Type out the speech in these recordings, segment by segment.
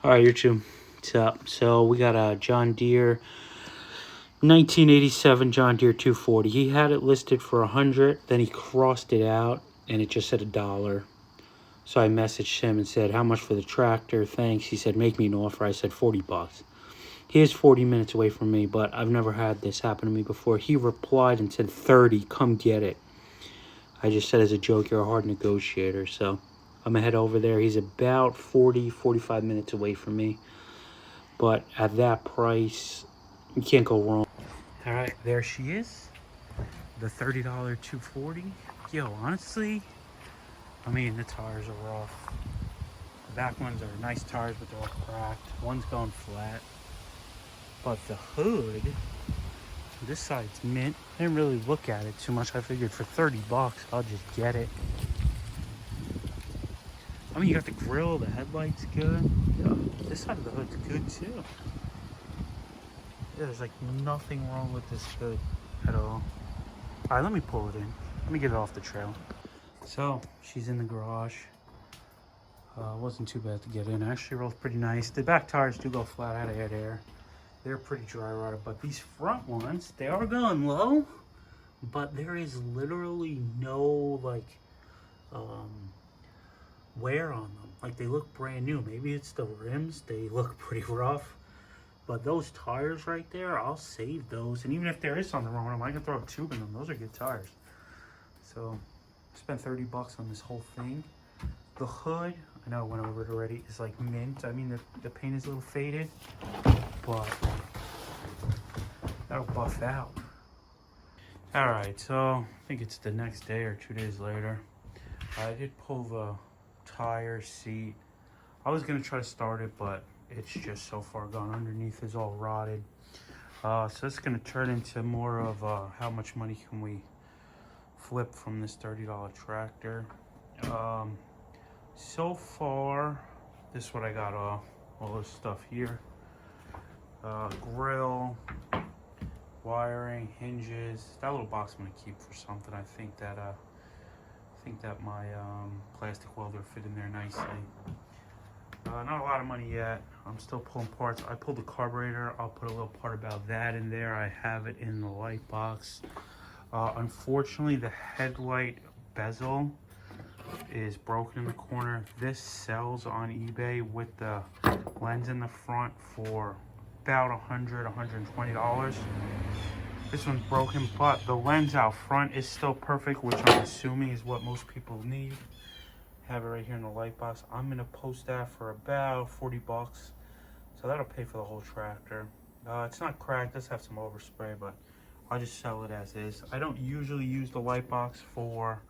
All right, YouTube. What's up? So we got a John Deere 1987 John Deere 240. He had it listed for 100, then he crossed it out and it just said $1. So I messaged him and said, "How much for the tractor? Thanks." He said, "Make me an offer." I said, $40. He is 40 minutes away from me, but I've never had this happen to me before. He replied and said, 30, come get it. I just said as a joke, you're a hard negotiator. So I'm going to head over there. He's about 45 minutes away from me. But at that price, you can't go wrong. All right, there she is. The $30 240. Yo, honestly, I mean, the tires are rough. The back ones are nice tires, but they're all cracked. One's going flat. But the hood, this side's mint. I didn't really look at it too much. I figured for 30 bucks, I'll just get it. I mean, you got the grill, the headlights good. Yeah, this side of the hood's good too. Yeah, there's like nothing wrong with this hood at all. All right, let me pull it in. Let me get it off the trail. So she's in the garage. Wasn't too bad to get in. Actually rolls pretty nice. The back tires do go flat. I had to add air. They're pretty dry rotted, but these front ones, they are going low, but there is literally no like wear on them. Like, they look brand new. Maybe it's the rims, they look pretty rough, but those tires right there, I'll save those. And even if there is something wrong with them, I can throw a tube in them. Those are good tires. So I spent 30 bucks on this whole thing. The hood, I know I went over it already, is like mint. I mean, the paint is a little faded, but that'll buff out. All right, so I think it's the next day or 2 days later. I did pull the tire seat. I was gonna try to start it, but it's just so far gone. Underneath is all rotted. So it's gonna turn into more of how much money can we flip from this $30 tractor. So far, this is what I got off. All this stuff here. Grill, wiring, hinges. That little box I'm gonna keep for something. I think that my plastic welder fit in there nicely. Not a lot of money yet. I'm still pulling parts. I pulled the carburetor. I'll put a little part about that in there. I have it in the light box. Unfortunately, the headlight bezel is broken in the corner. This sells on eBay with the lens in the front for about $120. This one's broken, but the lens out front is still perfect, which I'm assuming is what most people need. Have it right here in the light box. I'm gonna post that for about 40 bucks. So that'll pay for the whole tractor. It's not cracked, does have some overspray, but I'll just sell it as is. I don't usually use the light box for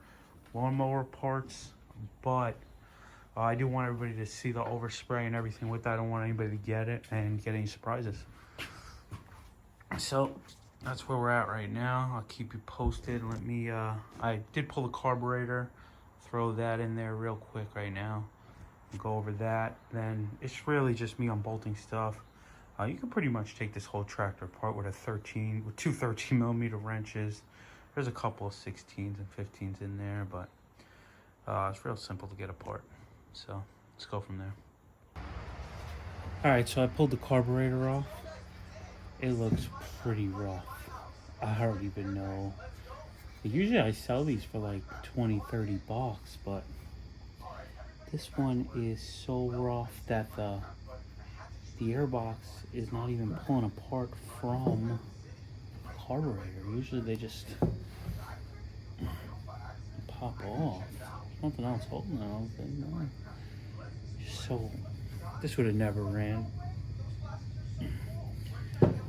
lawnmower parts, but I do want everybody to see the overspray and everything with that. I don't want anybody to get it and get any surprises. So that's where we're at right now. I'll keep you posted. Let me, I did pull the carburetor, throw that in there real quick right now. Go over that. Then it's really just me unbolting stuff. You can pretty much take this whole tractor apart with two 13 millimeter wrenches. There's a couple of 16s and 15s in there, but it's real simple to get apart. So let's go from there. All right, so I pulled the carburetor off. It looks pretty rough. I don't even know. Usually I sell these for like 20-30 bucks, but this one is so rough that the airbox is not even pulling apart from the carburetor. Usually they just pop off. Nothing else holding it, I don't think. No. So this would have never ran.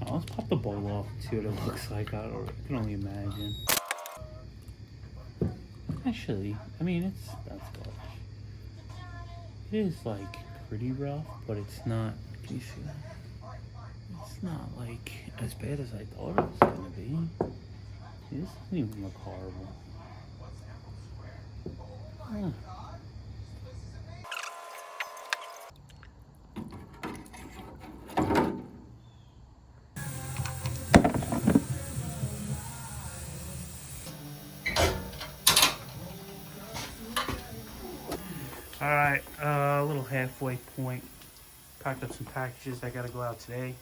Oh, let's pop the bowl off and see what it looks like. I can only imagine. Actually, I mean, that's garbage. It is like pretty rough, but it's not. Can you see that? It's not like as bad as I thought it was gonna be. This doesn't even look horrible. Huh. All right, a little halfway point. packed up some packages that gotta go out today.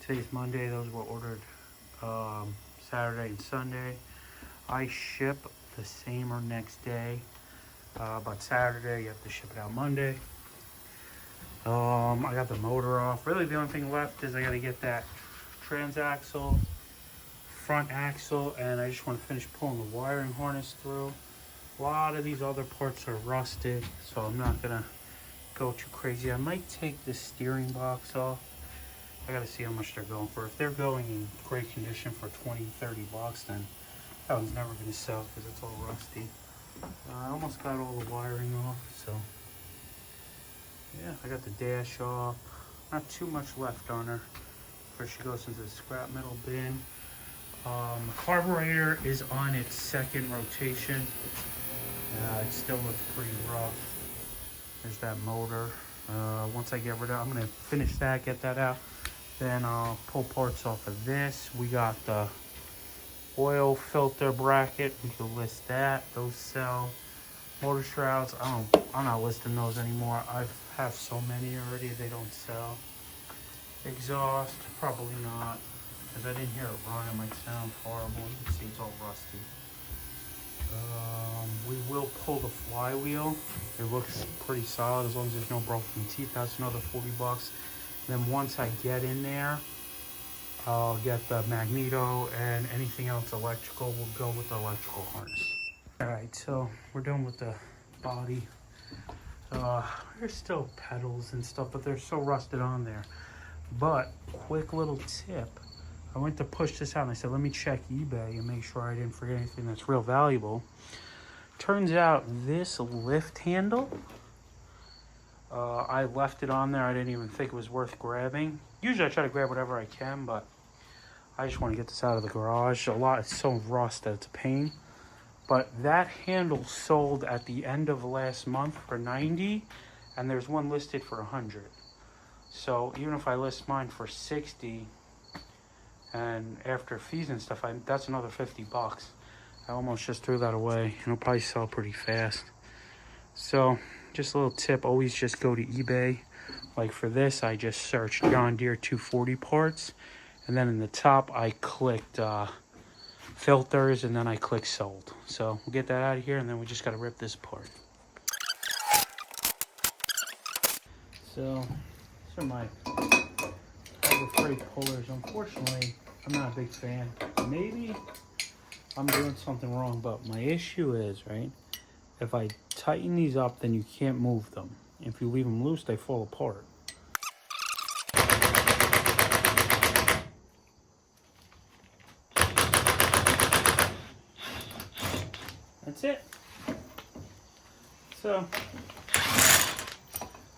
Today's Monday. Those were ordered Saturday and Sunday. I ship the same or next day. But Saturday, you have to ship it out Monday. I got the motor off. Really, the only thing left is I gotta get that transaxle, front axle, and I just want to finish pulling the wiring harness through. A lot of these other parts are rusted, so I'm not gonna go too crazy. I might take the steering box off. I gotta see how much they're going for. If they're going in great condition for 20-30 bucks, then that one's never gonna sell because it's all rusty. I almost got all the wiring off, so yeah, I got the dash off. Not too much left on her before she goes into the scrap metal bin. The carburetor is on its second rotation. It still looks pretty rough. There's that motor. Once I get rid of it, I'm gonna finish that, get that out. Then I'll pull parts off of this. We got the oil filter bracket. We can list that. Those sell. Motor shrouds. I'm not listing those anymore. I have so many already. They don't sell. Exhaust. Probably not. Because I didn't hear it run. It might sound horrible. You can see it's all rusty. We will pull the flywheel. It looks pretty solid as long as there's no broken teeth. That's another 40 bucks. Then once I get in there, I'll get the magneto, and anything else electrical will go with the electrical harness. Alright, so we're done with the body. There's still pedals and stuff, but they're so rusted on there. But, quick little tip. I went to push this out and I said, let me check eBay and make sure I didn't forget anything that's real valuable. Turns out this lift handle, I left it on there. I didn't even think it was worth grabbing. Usually I try to grab whatever I can, but I just want to get this out of the garage. It's so rust that it's a pain. But that handle sold at the end of last month for 90, and there's one listed for 100. So even if I list mine for 60, and after fees and stuff, that's another 50 bucks. I almost just threw that away. It'll probably sell pretty fast. So just a little tip, always just go to eBay. Like for this, I just searched John Deere 240 parts, and then in the top I clicked filters, and then I clicked sold. So we'll get that out of here, and then we just got to rip this apart. So these are my Harbor Freight pullers. Unfortunately, I'm not a big fan. Maybe I'm doing something wrong, but my issue is, right, if I tighten these up, then you can't move them. If you leave them loose, they fall apart. That's it. So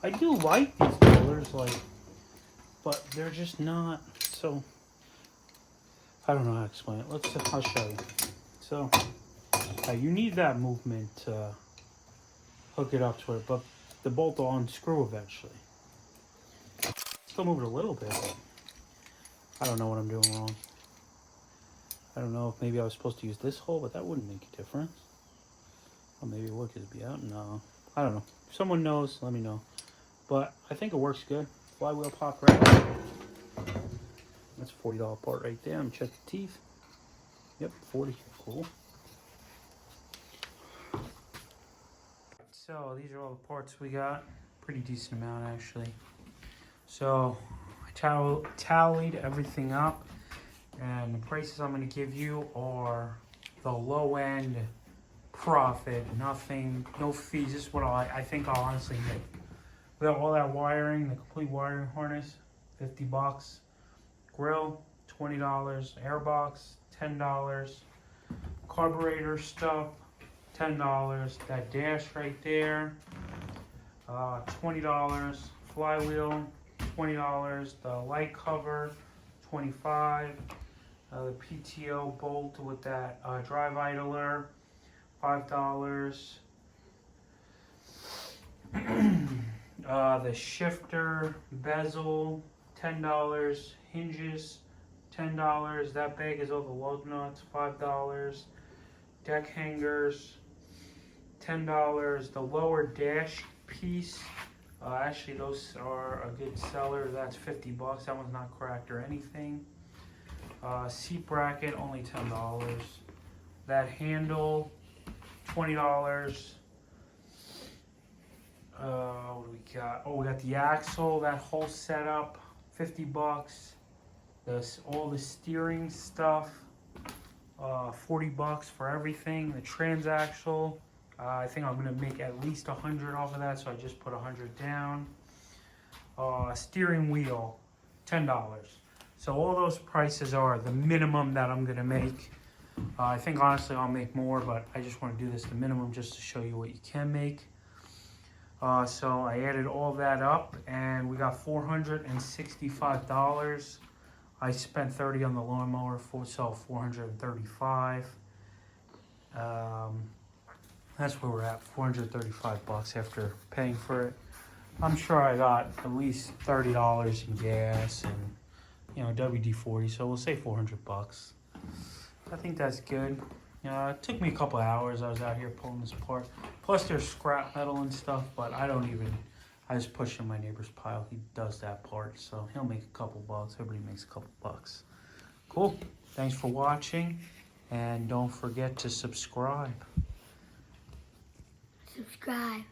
I do like these pullers, but they're just not so. I don't know how to explain it. I'll show you. So you need that movement to hook it up to it, but the bolt will unscrew eventually. Still move it a little bit, but I don't know what I'm doing wrong. I don't know if maybe I was supposed to use this hole, but that wouldn't make a difference. Or maybe it would because it'd be out. No, I don't know. If someone knows, let me know. But I think it works good. Flywheel pop right out. That's a $40 part right there. I'm check the teeth. Yep, 40. Cool. So these are all the parts we got. Pretty decent amount actually. So I tallied everything up, and the prices I'm going to give you are the low end profit. Nothing, no fees. This is what I think I'll honestly make. We have all that wiring, the complete wiring harness, 50 bucks. Grill, $20. Airbox, $10. Carburetor stuff, $10. That dash right there, $20. Flywheel, $20. The light cover, $25. The PTO bolt with that drive idler, $5. The shifter bezel, $10. Hinges, $10. That bag is all the lug nuts, $5. Deck hangers, $10. The lower dash piece, Actually, those are a good seller. That's 50 bucks. That one's not cracked or anything. Seat bracket, only $10. That handle, $20. What do we got? Oh, we got the axle, that whole setup, 50 bucks. All the steering stuff, 40 bucks for everything. The transaxle, I think I'm gonna make at least 100 off of that, so I just put 100 down. Steering wheel, $10. So all those prices are the minimum that I'm gonna make. I think honestly I'll make more, but I just want to do this the minimum just to show you what you can make. So I added all that up and we got $465. I spent $30 on the lawnmower, so $435. That's where we're at, 435 bucks after paying for it. I'm sure I got at least $30 in gas and WD-40, so we'll say 400 bucks. I think that's good. It took me a couple hours. I was out here pulling this apart. Plus there's scrap metal and stuff, but I just push in my neighbor's pile. He does that part, so he'll make a couple bucks. Everybody makes a couple bucks. Cool. Thanks for watching, and don't forget to subscribe. Subscribe.